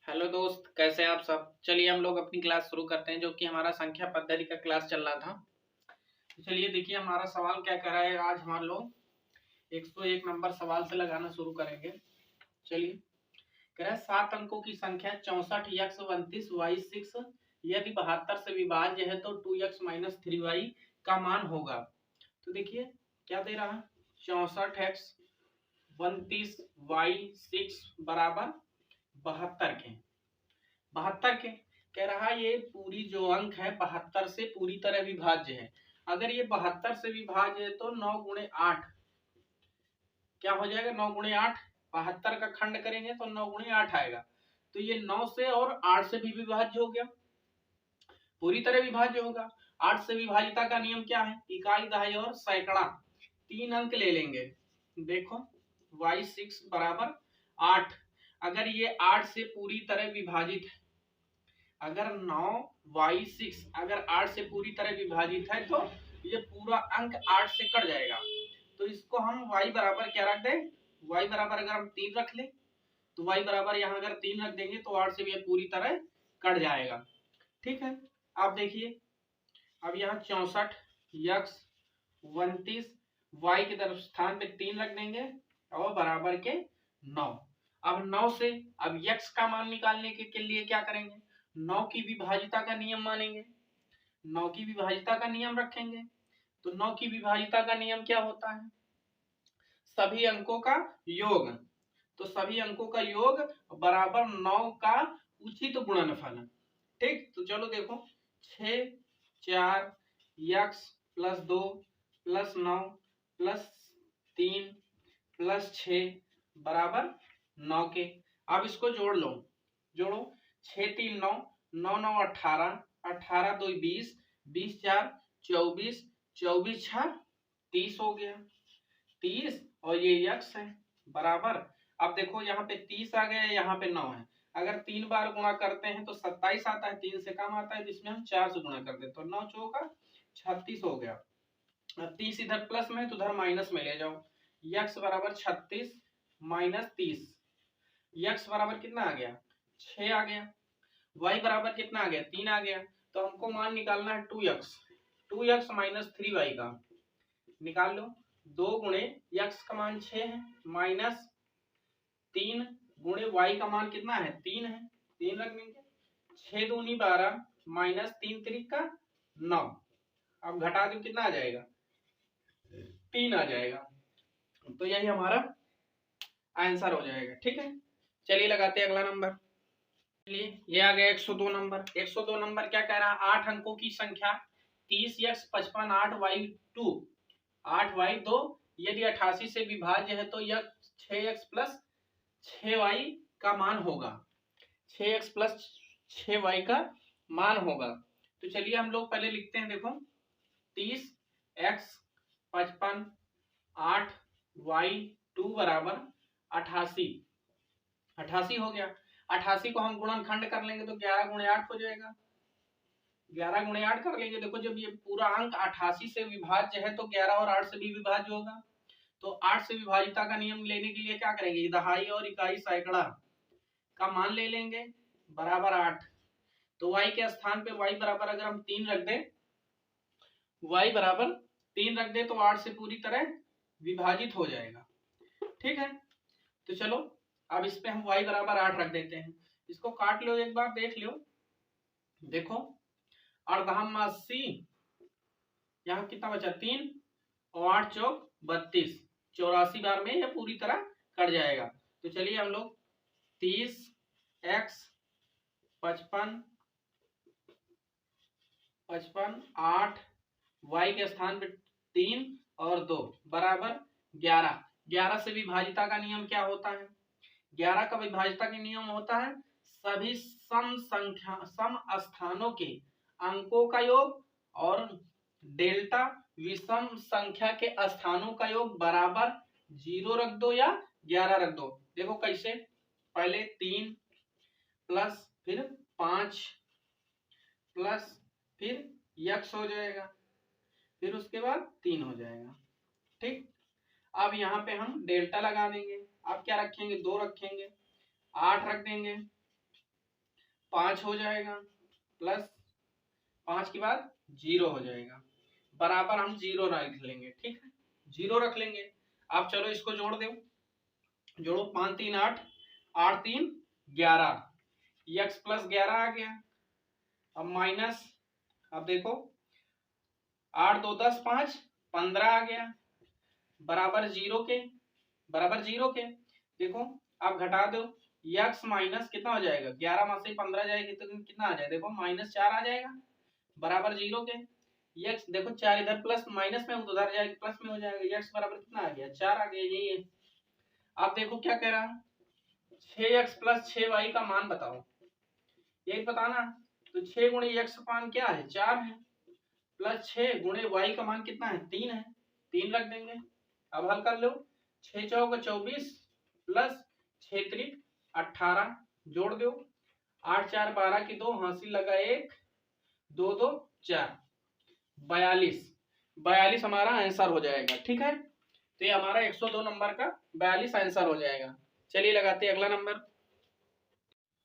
Hello दोस्त, कैसे हैं आप सब। चलिए हम लोग अपनी क्लास शुरू करते हैं, जो कि हमारा संख्या पद्धति का क्लास चल रहा था। तो चलिए देखिए हमारा सवाल क्या कर रहा है। आज हम लोग 101 नंबर सवाल से लगाना शुरू करेंगे। चलिए कह रहा है 7 अंकों की संख्या 64 x 29 y 6 यदि 72 से विभाज्य है तो 2x - 3y का मान होगा। तो देखिए क्या दे रहा है, 64x 29 y 6 बराबर 72 के 72 के कह रहा है ये पूरी जो अंक है 72 से पूरी तरह विभाज्य है। अगर ये 72 से विभाज्य है तो 9 गुणे 8 क्या हो जाएगा, 9 गुणे 8 72 का खंड करेंगे तो 9 गुणे 8 आएगा। तो ये 9 से और 8 से भी विभाज्य हो गया, पूरी तरह विभाज्य होगा। 8 से विभाज्यता का नियम क्या है, इकाई दहाई और सैकड़ा, 3 अंक ले लेंगे। देखो y6 बराबर 8, अगर ये 8 से पूरी तरह विभाजित है, अगर 9y6 अगर 8 से पूरी तरह विभाजित है तो ये पूरा अंक 8 से कट जाएगा। तो इसको हम y बराबर क्या रख दें, y बराबर अगर हम 3 रख लें तो y बराबर यहाँ अगर 3 रख देंगे तो 8 से भी पूरी तरह कट जाएगा। ठीक है, आप देखिए अब यहाँ 64 x 29 y के तरफ स्थान पे 3 रख देंगे और बराबर के 9। अब 9 से अब x का मान निकालने के लिए क्या करेंगे, 9 की विभाजिता का नियम मानेंगे, 9 की विभाजिता का नियम रखेंगे। तो 9 की विभाजिता का नियम क्या होता है, सभी अंकों का योग। तो सभी अंकों का योग बराबर 9 का उचित गुणनफल। ठीक, तो चलो देखो 6 4 x + 2 + 9 + 3 + 6 बराबर 9 के। अब इसको जोड़ लो, जोड़ो 6 3 9 9 9 18 18 2 20 20 4 24 24 6 30 हो गया, 30 और ये x है बराबर। अब देखो यहाँ पे 30 आ गया, यहाँ पे 9 है। अगर 3 बार गुणा करते हैं तो 27 आता है, 3 से कम आता है जिसमें हम 4 से गुणा कर देते, तो 9 चौका 36 हो गया। 30 इधर प्लस में तो उधर माइनस में ले जाओ, x बराबर 36 - 30, x बराबर कितना आ गया 6 आ गया, y बराबर कितना आ गया 3 आ गया। तो हमको मान निकालना है 2x 2x - 3y का, निकाल लो। 2 गुणे x का मान 6 है माइनस 3 गुणे y का मान कितना है 3 है, 3 रख देंगे। 6 दूनी 12 माइनस 3 त्रिका 9, अब घटा दो कितना आ जाएगा 3 आ जाएगा। तो यही हमारा आंसर हो जाएगा। ठीक है, चलिए लगाते हैं अगला नंबर। चलिए ये आ गया 102 नंबर। 102 नंबर क्या कह रहा है, 8 अंकों की संख्या 30x 55 8y2 8y2 यदि 88 से विभाज्य है तो यह 6x + 6y का मान होगा, 6x + 6y का मान होगा। तो चलिए हम लोग पहले लिखते हैं, देखो 30x 55 8y2 बराबर 88 88 हो गया। 88 को हम गुणनखंड कर लेंगे तो 11 गुणे 8 हो जाएगा, 11 गुणे 8 कर लेंगे। देखो जब ये पूरा अंक 88 से विभाज्य है तो 11 और 8 से भी विभाज्य होगा। तो 8 से विभाजिता का नियम लेने के लिए क्या करेंगे, दहाई और इकाई सैकड़ा का मान ले लेंगे बराबर 8। तो y के स्थान पे y बराबर अगर हम 3 रख दें, y बराबर 3 रख दे तो 8 से पूरी तरह विभाजित हो जाएगा। ठीक है, तो चलो अब इस पे हम y बराबर 8 रख देते हैं। इसको काट लो, एक बार देख लो, देखो 80 यहाँ कितना बचा 3 और 8 चौक 32, 84 बार में यह पूरी तरह कट जाएगा। तो चलिए हम लोग 30x 55 8 y के स्थान पे 3 और 2 बराबर 11। 11 से विभाजिता का नियम क्या होता है, 11 का विभाजिता का नियम होता है सभी सम स्थानों के अंकों का योग और डेल्टा विषम संख्या के स्थानों का योग बराबर 0 रख दो या 11 रख दो। देखो कैसे, पहले 3 प्लस फिर 5 प्लस फिर x हो जाएगा, फिर उसके बाद 3 हो जाएगा। ठीक, अब यहाँ पे हम डेल्टा लगा देंगे। अब क्या रखेंगे 2 रखेंगे, 8 रख देंगे, 5 हो जाएगा, प्लस 5 के बाद 0 हो जाएगा, बराबर हम 0 रख लेंगे। ठीक है, 0 रख लेंगे। अब चलो इसको जोड़ दो, जोड़ो 5 3 8, 8 3 11, x प्लस 11 आ गया। अब माइनस, अब देखो 8 2 10 5 15 आ गया, बराबर 0 के, बराबर 0 के। देखो अब घटा दो, x माइनस कितना हो जाएगा, 11 में से 15 जाएगी तो कितना आ जाएगा, देखो -4 आ जाएगा, बराबर 0 के। x देखो 4 इधर प्लस माइनस में उधर जाएगा, प्लस में हो जाएगा, x बराबर कितना आ गया, 4 आ गया, यही है। अब देखो क्या कह रहा है, 6x प्लस 6y का मान बताओ, यही बताना। तो 6 गुणे x का मान क्या है, 4 है, प्लस 6 गुणे y का मान कितना है, 3 है, 3 रख देंगे। अब हल कर लो, 6 चौका 24 प्लस 6 त्रिक 18, जोड़ दो, 8 4 12 की 2, हासिल लगा 1, 2 2 4, 42, 42 हमारा आंसर हो जाएगा। ठीक है, तो ये हमारा 102 नंबर का 42 आंसर हो जाएगा। चलिए लगाते हैं अगला नंबर।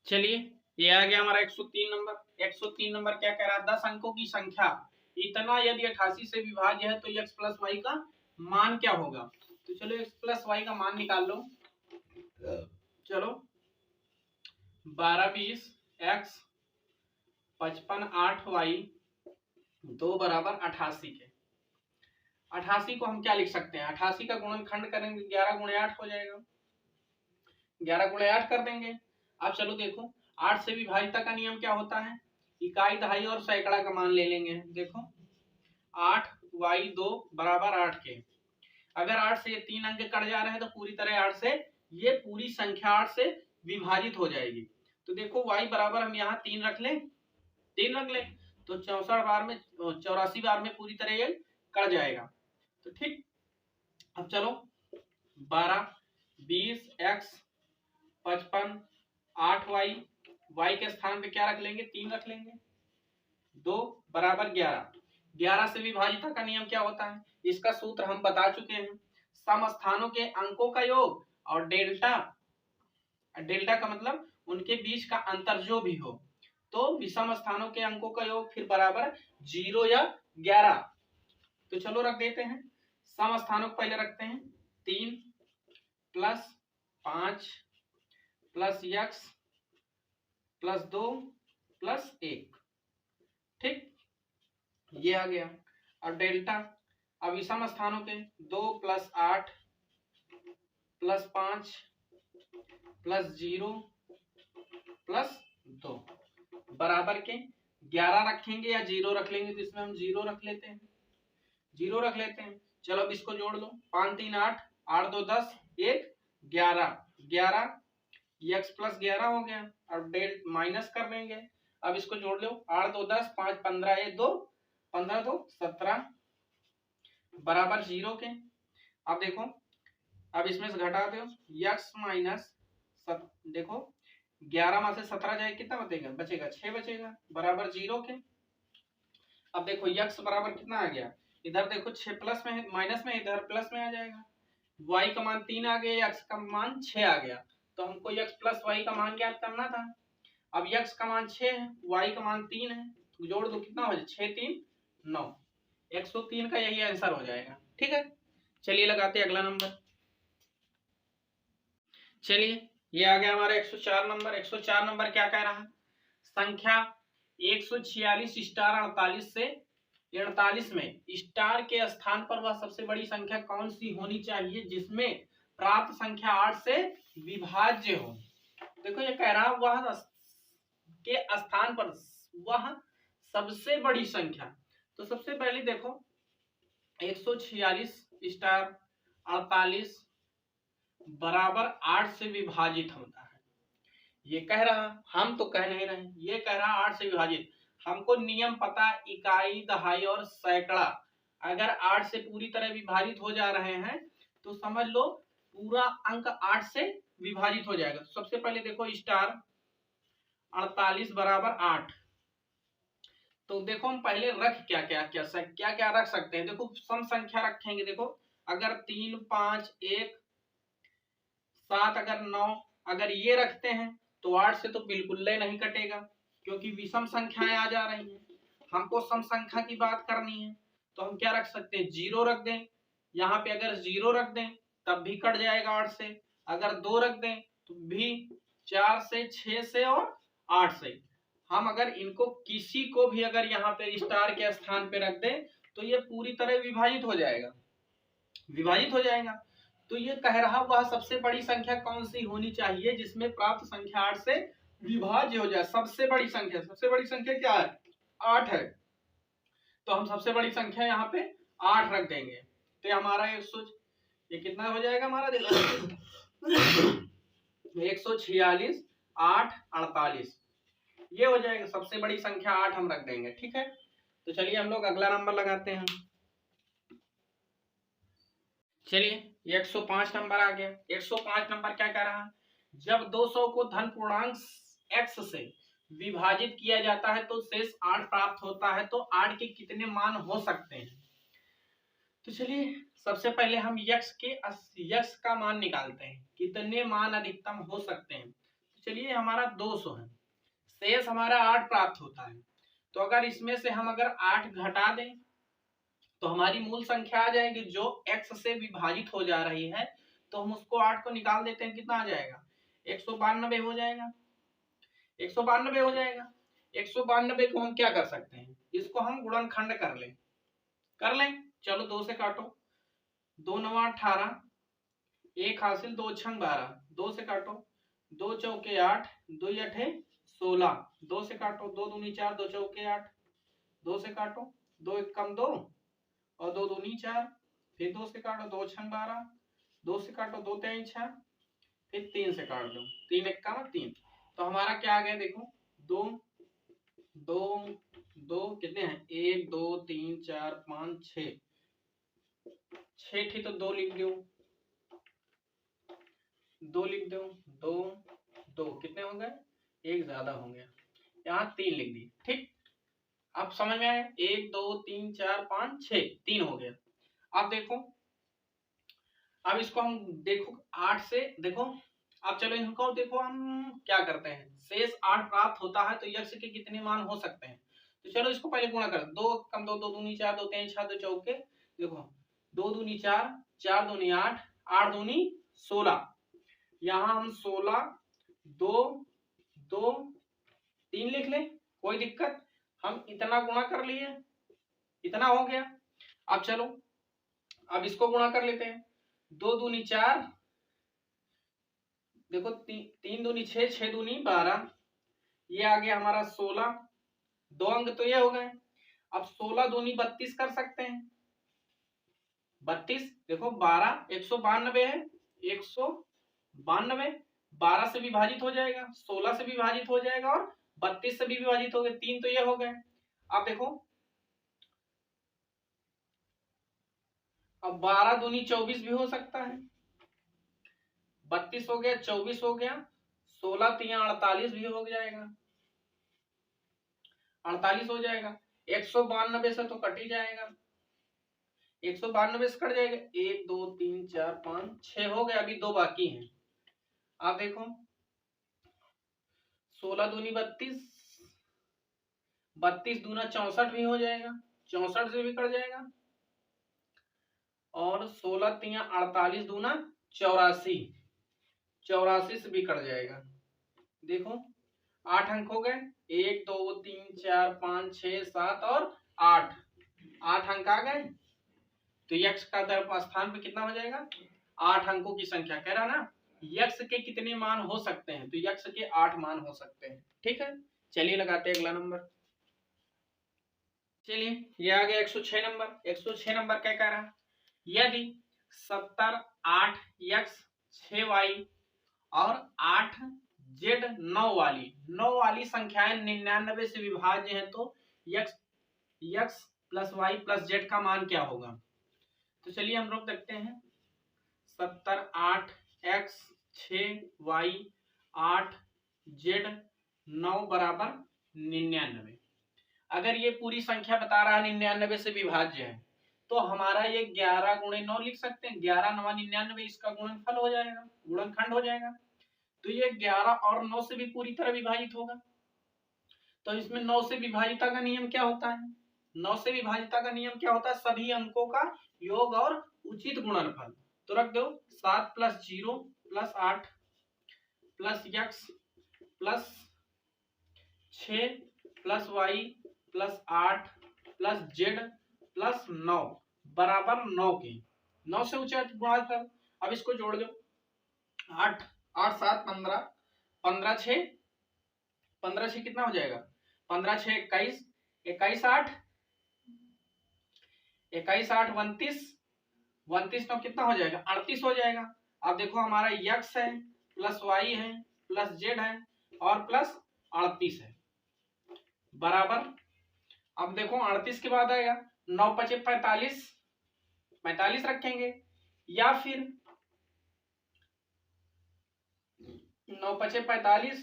चलिए ये आ गया हमारा 103 नंबर। 103 नंबर क्या कह रहा है, 10 अंकों की संख्या इतना यदि 88 से विभाज्य है तो x प्लस वाई का मान क्या होगा। तो चलो x प्लस वाई का मान निकाल लो। चलो 12 20 x 55 8 y 2 बराबर 88 के। 88 को हम क्या लिख सकते हैं, 88 का गुणनखंड करेंगे 11 गुणे 8 हो जाएगा, 11 गुणे 8 कर देंगे। अब चलो देखो 8 से विभाजिता का नियम क्या होता है, इकाई दहाई और सैकड़ा का मान ले लेंगे। देखो 8 y 2 बराबर 8 के, अगर 8 से ये 3 अंक कट जा रहे हैं तो पूरी तरह 8 से ये पूरी संख्या 8 से विभाजित हो जाएगी। तो देखो y बराबर हम यहाँ 3 रख लें, 3 रख लें तो 64 बार में 84 बार में पूरी तरह ये कट जाएगा। तो ठीक, अब चलो 12 20 x 55 8 y के स्थान पे क्या रख लेंगे, 3 रख लेंगे, 2 बराबर 11। 11 से विभाजिता का नियम क्या होता है, इसका सूत्र हम बता चुके हैं, सम स्थानों के अंकों का योग और डेल्टा, डेल्टा का मतलब उनके बीच का अंतर जो भी हो, तो विषम स्थानों के अंकों का योग फिर बराबर 0 या 11। तो चलो रख देते हैं, सम स्थानों को पहले रखते हैं, 3 plus 5 plus x plus 2 plus 1। ठीक, ये आ गया। और डेल्टा अब विषम स्थानों के 2 प्लस 8 प्लस 5 प्लस 0 प्लस 2 बराबर के 11 रखेंगे या 0 रख लेंगे, तो इसमें हम 0 रख लेते हैं, 0 रख लेते हैं। चलो अब इसको जोड़ लो, 5 3 8 8 2 10 1 11, 11 x प्लस 11 हो गया, और डेल माइनस कर देंगे। अब इसको जोड़ लो, 8 2 10 5 15 1 2 15 2 17 बराबर 0 के। अब देखो अब इसमें से घटा दो, x माइनस देखो 11 में से 17 जाए कितना बचेगा, बचेगा 6 बचेगा, बराबर 0 के। अब देखो x बराबर कितना आ गया, इधर देखो 6 प्लस में है, माइनस में, इधर प्लस में आ जाएगा। y का मान 3 आ गया, x का मान 6 आ गया, तो हमको x प्लस y का मान ज्ञात करना था। अब x का मान 6 है, y का मान 3 है, तो जोड़ दो कितना हो जाए, 6 3 9, 103 का यही आंसर हो जाएगा। ठीक है, चलिए लगाते हैं अगला नंबर। चलिए ये आ गया हमारा 104 नंबर। 104 नंबर क्या कह रहा है, संख्या 146 स्टार 48 से 48 में स्टार के स्थान पर वह सबसे बड़ी संख्या कौन सी होनी चाहिए जिसमें प्राप्त संख्या 8 से विभाज्य हो। देखो ये कह रहा है वह के स्थान पर वह सबसे बड़ी संख्या, तो सबसे पहले देखो 146 स्टार 48 बराबर 8 से विभाजित होता है, ये कह रहा, हम तो कह नहीं रहे, ये कह रहा 8 से विभाजित। हमको नियम पता, इकाई दहाई और सैकड़ा अगर 8 से पूरी तरह विभाजित हो जा रहे हैं तो समझ लो पूरा अंक 8 से विभाजित हो जाएगा। सबसे पहले देखो स्टार 48 बराबर 8, तो देखो हम पहले रख क्या क्या रख सकते हैं। देखो सम संख्या रखेंगे, देखो अगर 3 5 1 7 अगर 9 अगर ये रखते हैं तो 8 से तो बिल्कुल नहीं कटेगा, क्योंकि विषम संख्याएं आ जा रही हैं। हमको सम संख्या की बात करनी है, तो हम क्या रख सकते हैं, 0 रख दें। यहाँ पे अगर 0 रख दें तब भी कट जाएगा 8 से, अगर 2 रख दें तो भी 4 से, 6 से और 8 से। हम अगर इनको किसी को भी अगर यहाँ पे स्टार के स्थान पे रख दें तो ये पूरी तरह विभाजित हो जाएगा, विभाजित हो जाएगा। तो ये कह रहा वह सबसे बड़ी संख्या कौन सी होनी चाहिए जिसमें प्राप्त संख्या 8 से विभाज्य हो जाए। सबसे बड़ी संख्या, सबसे बड़ी संख्या क्या है, 8 है। तो हम सबसे बड़ी संख्या यहाँ पे 8 रख देंगे। तो हमारा ये कितना हो जाएगा हमारा, देखो 146, 8, 48, ये हो जाएगा। सबसे बड़ी संख्या 8 हम रख देंगे, ठीक है। तो चलिए हम लोग अगला नंबर लगाते हैं। चलिए 105 नंबर आ गया। 105 नंबर क्या कह रहा है, जब 200 को धन पूर्णांक x से विभाजित किया जाता है तो शेष 8 प्राप्त होता है, तो 8 के कितने मान हो सकते हैं। तो चलिए सबसे पहले हम यक्स का मान निकालते हैं, कितने मान अधिकतम हो सकते हैं। तो चलिए हमारा 200 है, शेष हमारा 8 प्राप्त होता है। तो अगर इसमें से हम अगर 8 घटा दें तो हमारी मूल संख्या आ जाएगी जो x से विभाजित हो जा रही है। तो हम उसको 8 को निकाल देते हैं, कितना आ जाएगा, 192 हो जाएगा, 192 हो जाएगा। 192 को हम क्या कर सकते हैं, इसको हम गुणनखंड कर लें। चलो 2 से काटो, 2 9 18, 1 हासिल, 2 छंग 12, 2 से काटो, 2 चौके 8, 2 अठे 16, 2 से काटो, 2 दूनी 4, 2 चौके 8, 2 से काटो, 2 एक कम 2 और 2 दूनी 4, फिर 2 से काटो, 2 छंग 12, 2 से काटो, 2 3 6, फिर 3 से काट दो, 3 एक का 3। तो हमारा क्या आ गया, देखो 2 2 2 कितने हैं, 1 2 3 4 5 6 थी, तो 2 लिख दो, 2 लिख दो, 2 2 कितने हो गए, एक ज्यादा हो गया, यहाँ 3 लिख दी, ठीक। अब समझ में आया, 1 2 3 4 5 6, 3 हो गया। अब देखो, अब इसको हम देखो 8 से देखो, अब चलो इनको देखो हम क्या करते हैं, शेष 8 प्राप्त होता है तो यक्ष के कितने मान हो सकते हैं। तो चलो इसको पहले गुणा कर, 2 कम 2, 2 दूनी 4, 2 3 6, 2 चौके, देखो 2 दूनी 4, 4 दूनी 8, 8 दूनी 16, यहाँ हम 16 2 2 3 लिख लें, कोई दिक्कत, हम इतना गुणा कर लिए, इतना हो गया। अब चलो अब इसको गुणा कर लेते हैं, 2 दूनी 4, देखो 3 दूनी 6, 6 दूनी 12, ये आ गया हमारा 16, 2 अंक तो ये हो गए। अब 16 दूनी 32 कर सकते हैं, 32 देखो 12 192 है, 192 12 से विभाजित हो जाएगा, 16 से विभाजित हो जाएगा और 32 से भी विभाजित हो गए, 3 तो ये हो गए। अब देखो, अब 12 दूनी 24 भी हो सकता है, 32 हो गया, 24 हो गया, 16 3 48 भी हो जाएगा, 48 हो जाएगा। 192 से तो कट ही जाएगा, 192 से कट जाएगा, 1 2 3 4 5 6 हो गया, अभी 2 बाकी हैं। आप देखो 16 दूनी 32, 32 दूना 64 भी हो जाएगा, 64 से भी कट जाएगा, और 16 3 48 दूना 84, 84 से भी कट जाएगा। देखो 8 अंक हो गए, 1 2 3 4 5 6 7 और 8 अंक आ गए। तो यक्ष का दर स्थान पे कितना हो जाएगा, 8 अंकों की संख्या कह रहा ना, यक्ष के कितने मान हो सकते हैं, तो यक्ष के 8 मान हो सकते हैं, ठीक है। चलिए लगाते हैं अगला नंबर। चलिए ये आ गया 106 नंबर। 106 नंबर क्या कह रहा है, यदि 70 8 x 6 y और 8 z 9 वाली संख्याएं 99 से विभाज्य है तो x plus y plus z का मान क्या होगा। तो चलिए हम लोग देखते हैं, 70 8 x 6 y 8 z 9 बराबर 99। अगर ये पूरी संख्या बता रहा है 99 से विभाज्य है तो हमारा ये 11 गुणे 9 लिख सकते हैं, 11 9 99, इसका गुणनफल हो जाएगा, गुणनखंड हो जाएगा। तो ये 11 और 9 से भी पूरी तरह विभाजित होगा। तो इसमें 9 से विभाजिता का नियम क्या होता है? 9 से विभाजिता का नियम क्या होता है? सभी अंकों का योग और उचित गुणनफल। तो रख दो 7 + 0 + 8 + x + 6 + y + 8 + z + 9 बराबर 9 के 9 से उचित गुणनफल। अब इसको जोड़ दो 8 8 7 15 15 6 15 6 कितना हो जाएगा? 15 6 21 21 8 21 8 29 29 9 कितना हो जाएगा? 38 हो जाएगा। अब देखो हमारा x है प्लस y है प्लस z है और प्लस 38 है बराबर। अब देखो 38 के बाद आएगा 9 × 5 = 45 45 रखेंगे या फिर 9 × 5 = 45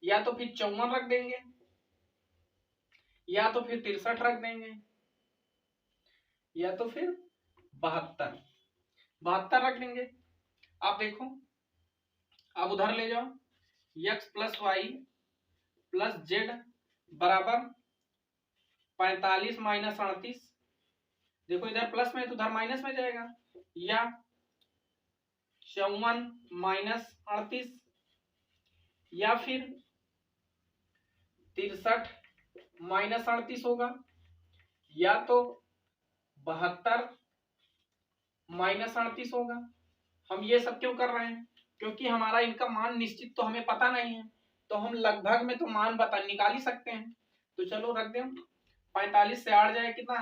या तो फिर 54 रख देंगे या तो फिर 63 रख देंगे या तो फिर 72 रख देंगे। आप देखो अब उधर ले जाओ x + y + z बराबर 45 - 38। देखो इधर प्लस में तो उधर माइनस में जाएगा या 54 - 38 या फिर 63 - 38 होगा या तो 72 - 38 होगा। हम ये सब क्यों कर रहे हैं? क्योंकि हमारा इनका मान निश्चित तो हमें पता नहीं है, तो हम लगभग में तो मान निकाल ही सकते हैं। तो चलो रख दें 45 से 8 जाए कितना?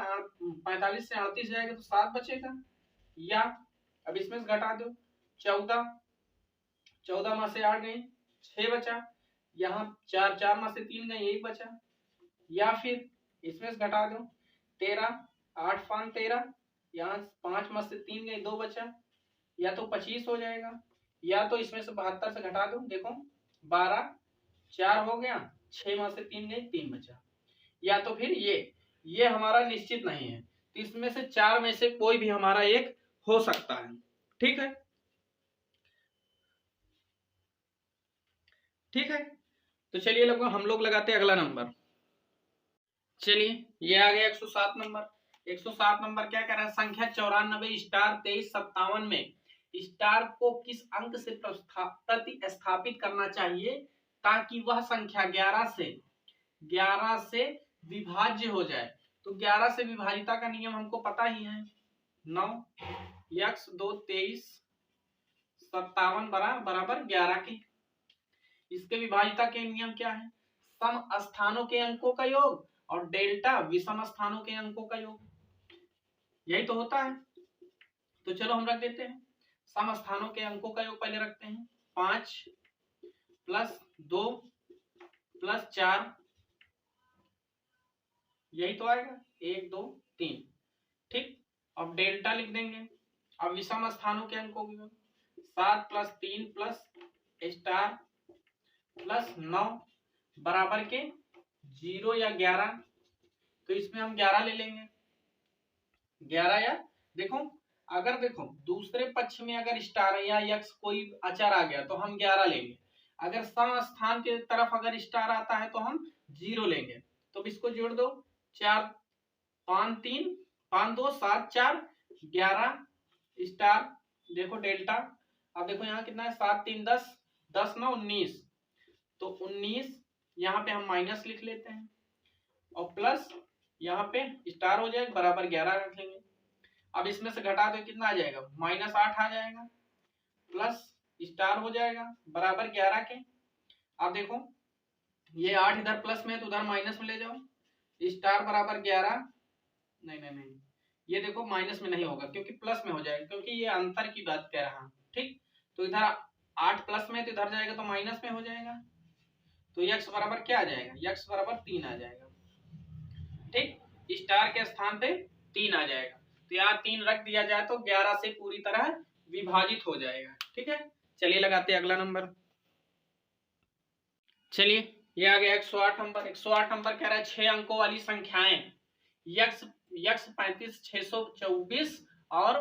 45 से 38 जाएगा तो 7 बचेगा या अब इसमें से घटा दो 14 में से 8 गई 6 बचा, यहाँ 4 में से 3 गई 1 बचा या फिर इसमें से घटा दो 13 8 5 13 यहाँ 5 में से 3 गई 2 बचा या तो 25 हो जाएगा या तो इसमें से 72 से घटा दो देखो 12 4 हो गया 6 में से 3 गई 3 बचा या तो फिर ये हमारा निश्चित नहीं है, तो इसमें से 4 में से कोई भी हमारा एक हो सकता है। ठीक है ठीक है। तो चलिए लगभग हम लोग लगाते हैं अगला नंबर। चलिए ये आ गया 107 नंबर। 107 नंबर क्या कह रहा है? संख्या 94 स्टार 23 57 में स्टार को किस अंक से प्रतिस्थापित करना चाहिए ताकि वह संख्या 11 से विभाज्य हो जाए? तो 11 से विभाजिता का नियम हमको पता ही है 9 x 2 23 57 बराबर 11 के। इसके विभाजिता के नियम क्या है? सम स्थानों के अंकों का योग और डेल्टा विषम स्थानों के अंकों का योग, यही तो होता है। तो चलो हम रख देते हैं सम स्थानों के अंकों का योग पहले रखते हैं 5 + 2 + 4, यही तो आएगा 1 2 3। ठीक, अब डेल्टा लिख देंगे। अब विषम स्थानों के अंकों की 7 + 3 + स्टार + 9 बराबर के 0 या 11। तो इसमें हम 11 ले लेंगे 11 या देखो अगर देखो दूसरे पक्ष में अगर स्टार या यक्स कोई अचर आ गया तो हम 11 लेंगे, अगर सम स्थान के तरफ अगर स्टार आता है तो हम 0 लेंगे। तो इसको जोड़ दो 4 5 3 5 2 7 4 11 स्टार देखो डेल्टा। अब देखो यहाँ कितना है 7 3 10 10 9 19, तो 19 यहाँ पे हम माइनस लिख लेते हैं और प्लस यहाँ पे स्टार हो जाएगा बराबर 11 रख लेंगे। अब इसमें से घटा दो कितना आ जाएगा? -8 आ जाएगा प्लस स्टार हो जाएगा बराबर 11 के। अब देखो ये 8 इधर प्लस में है तो उधर माइनस में ले जाओ, स्टार बराबर 11 नहीं ये देखो माइनस में नहीं होगा क्योंकि प्लस में हो जाएगा, क्योंकि ये अंतर की बात कह रहा हूं। ठीक, तो इधर 8 प्लस में तो इधर जाएगा तो माइनस में हो जाएगा, तो x बराबर क्या आ जाएगा? x बराबर 3 आ जाएगा। ठीक, स्टार के स्थान पे 3 आ जाएगा, तो यहाँ 3 रख दिया जाए तो 11 से पूरी तरह विभाजित हो जाएगा। ठीक है, चलिए लगाते हैं अगला नंबर। चलिए ये आ गया 108 नंबर। 108 नंबर कह रहा है 6 अंकों वाली संख्याएं x 35 624 और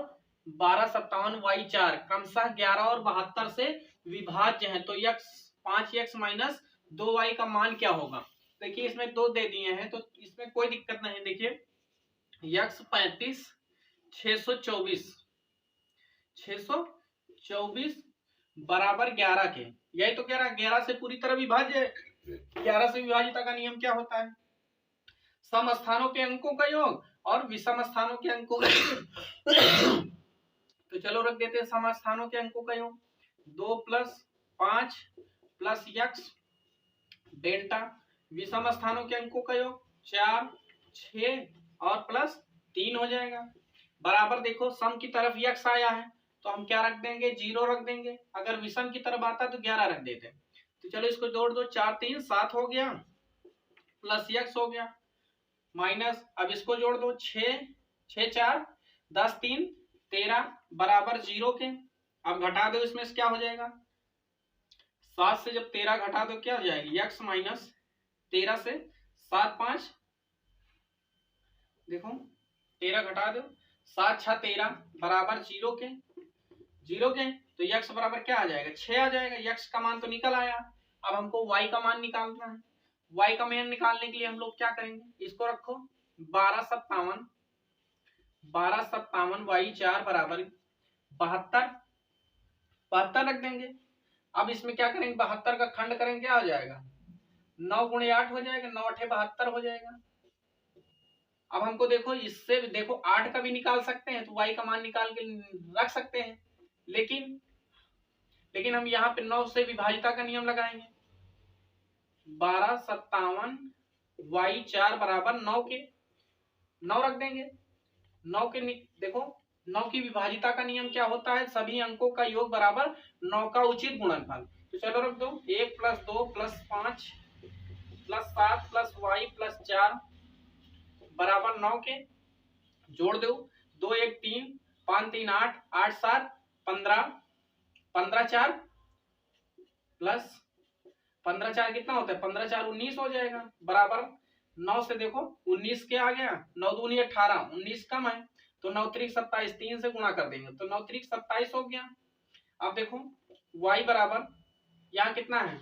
12 57 y 4 क्रमशः 11 और 72 से विभाज्य है तो x 5x माइनस 2y का मान क्या होगा। देखिए इसमें 2 दे दिए हैं तो इसमें कोई दिक्कत नहीं। देखिए x 35 624 बराबर 11 के, यही तो कह रहा है 11 से पूरी तरह विभाज्य है। 11 से विभाजिता का नियम क्या होता है, सम स्थानों के अंकों का योग और विषम स्थानों के अंकों का तो चलो रख देते हैं सम स्थानों के अंकों का योग 2 + 5 + x डेल्टा, विषम स्थानों के अंकों का योग 4 6 और प्लस 3 हो जाएगा। बराबर देखो सम की तरफ x आया है तो हम क्या रख देंगे 0 रख देंगे, अगर विषम की तरफ आता तो 11 रख देते। तो चलो इसको जोड़ दो, 4 3 7 हो गया प्लस x हो गया माइनस, अब इसको जोड़ दो 6 6 4 10 3 13 बराबर 0 के। अब घटा दो इसमें से क्या हो जाएगा, 7 से जब 13 घटा दो क्या हो जाएगी x माइनस 13 से 7 5 देखो 13 घटा दो 7 6 13 बराबर 0 के तो x बराबर क्या आ जाएगा 6 आ जाएगा। x का मान तो निकल आया, अब हमको y का मान निकालना है। y का मान निकालने के लिए हम लोग क्या करेंगे, इसको रखो 12 57 y 4 बराबर 72 रख देंगे। अब इसमें क्या करेंगे 72 का खंड करेंगे क्या हो जाएगा 9 × 8 हो जाएगा, 9 8 72 हो जाएगा। अब हमको देखो इससे देखो 8 का भी निकाल सकते हैं तो y का मान निकाल के रख सकते हैं, लेकिन हम यहाँ पे 9 से विभाजिता का नियम लगाएंगे। 12 57 y 4 बराबर 9 के 9 रख देंगे। 9 के देखो 9 की विभाजिता का नियम क्या होता है, सभी अंकों का योग बराबर 9 का उचित गुणनफल। तो चलो रख दो 1 + 2 + 5 + 7 + y + 4 बराबर 9 के, जोड़ दो 2 1 3 5 3 8 8 7 15 15 4 प्लस 15 4 कितना होता है 15 4 19 हो जाएगा बराबर 9 से देखो 19 क्या आ गया 9 दूनी 18 19 कम है तो 9 3 27 3 से गुणा कर देंगे तो 9 3 27 हो गया। अब देखो y बराबर यहाँ कितना है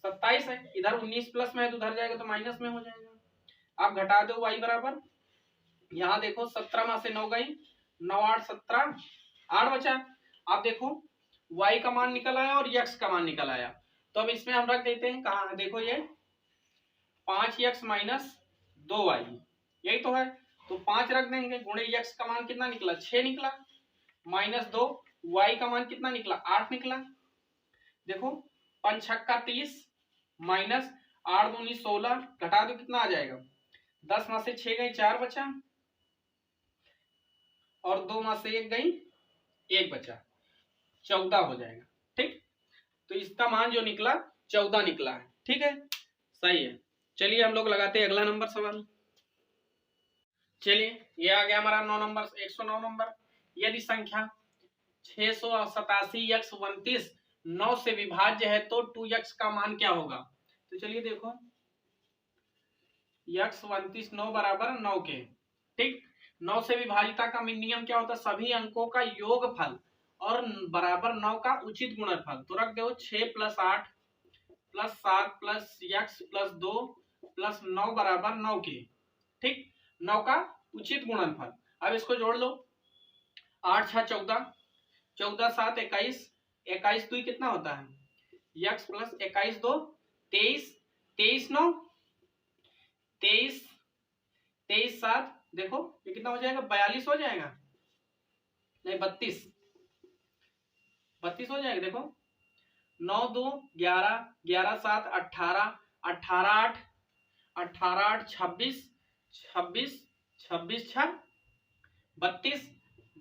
27 है, इधर 19 प्लस में है तो उधर जाएगा तो माइनस में हो जाएगा। अब घटा दो y बराबर यहाँ देखो 17 में से 9 गई 9 8 17 8 बचा। अब देखो y का मान निकल आया और x का मान निकल आया तो अब इसमें हम रख देते हैं कहाँ देखो ये 5x माइनस 2y यही तो है तो 5 रख देंगे गुणे x का मान कितना निकला 6 निकला माइनस 2 y का मान कितना निकला 8 निकला। देखो 5 छक्का 30 माइनस 8 दूनी 16 घटा दो कितना आ जाएगा 10 में से 6 गई 4 बचा और 2 में से 1 गई 1 बचा 14 हो जाएगा। ठीक तो इसका मान जो निकला 14 निकला है। ठीक है सही है। चलिए हम लोग लगाते हैं अगला नंबर सवाल। चलिए ये आ गया हमारा 9 नंबर 109 नंबर, यदि संख्या 687 x 29 9 से विभाज्य है तो 2x का मान क्या होगा। तो चलिए देखो x 29 9 बराबर 9 के, ठीक 9 से विभाजिता का नियम क्या होता है सभी अंकों का योगफल और बराबर 9 का उचित गुणनफल। तो रख दो 6 + 8 + 7 + x + 2 + 9 बराबर 9 के, ठीक 9 का उचित गुणनफल। अब इसको जोड़ लो 8 6 14 14 7 21 21 2 कितना होता है x + 21 2 23 23 9 23 23 7 देखो ये कितना हो जाएगा 42 हो जाएगा नहीं 32 32 हो जाएगा। देखो 9 2 11 11 7 18 18 8 18 8 26 26 26 6 32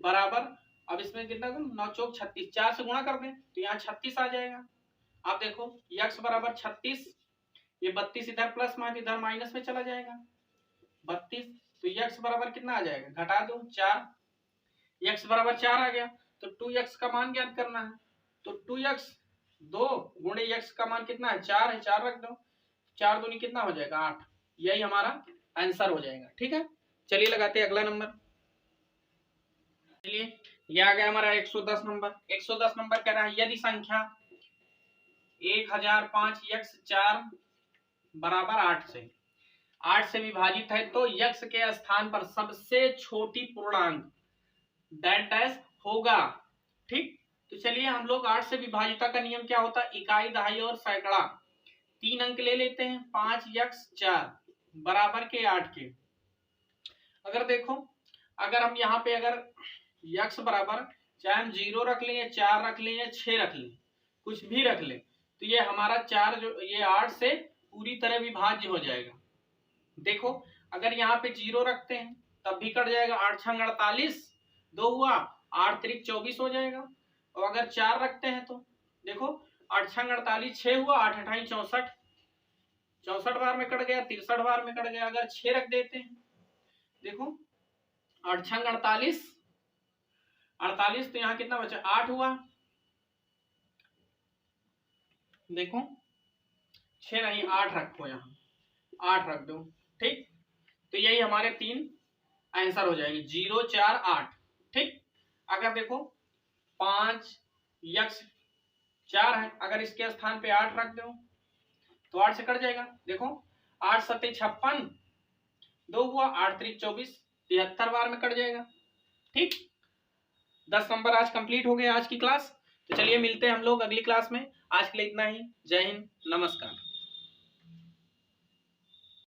बराबर अब इसमें कितना 9 चौक 36 4 से गुणा कर दें तो यहाँ 36 आ जाएगा। अब देखो x बराबर 36 ये 32 इधर प्लस में इधर माइनस में चला जाएगा 32 तो x बराबर कितना आ जाएगा घटा दो 4 x बराबर 4 आ गया तो 2x का मान ज्ञात करना है तो 2x 2 गुणे x का मान कितना है 4 है 4 रख दो 4 दूनी कितना हो जाएगा 8 यही हमारा आंसर हो जाएगा। ठीक है चलिए लगाते हैं अगला नंबर। चलिए ये आ गया हमारा 110 नंबर। 110 नंबर कह रहा है यदि संख्या 1005 यक्स 4 बराबर 8 से 8 से विभाजित है, तो यक्स के स्थान पर सबसे छोटी पूर्णांक डैश डैश होगा। ठीक, तो चलिए हम लोग 8 से विभाजित का नियम क्या होता है, इकाई, दहाई और सैकड़ा, 3 अंक ले लेते हैं। 5 यक्स 4 बराबर के 8 के। अगर देखो, अगर हम यहाँ पे अगर यक्स बराबर चाहे हम 0 रख लें या 4 रख लें या 6 रख लें, कुछ भी रख लें, तो ये हमारा 4 जो ये 8 से पूरी तरह विभाज्य हो जाएगा। देखो अगर यहाँ पे 0 रखते हैं तब भी कट जाएगा, 8 छंग 48, 2 हुआ, 8 त्रिक 24 हो जाएगा। और अगर 4 रखते हैं तो देखो 8 छंग 48, 6 हुआ, 8 अठाई 64, 64 बार में कट गया, 63 बार में कट गया। अगर 6 रख देते हैं, देखो 8 छंग 48, 48, तो यहाँ कितना बचा, 8 हुआ, देखो 6 नहीं 8 रखो, यहाँ 8 रख दो। ठीक, तो यही हमारे 3 आंसर हो जाएगी, 0 4 8। ठीक, अगर देखो 5 यक्स 4 है, अगर इसके स्थान पे 8 रख दो तो 8 से कट जाएगा। देखो 8 सत्ते 56, 2 हुआ, 8 त्रिक 24, 73 बार में कट जाएगा। ठीक, 10 नंबर आज कंप्लीट हो गए आज की क्लास। तो चलिए मिलते हैं हम लोग अगली क्लास में। आज के लिए इतना ही। जय हिंद, नमस्कार।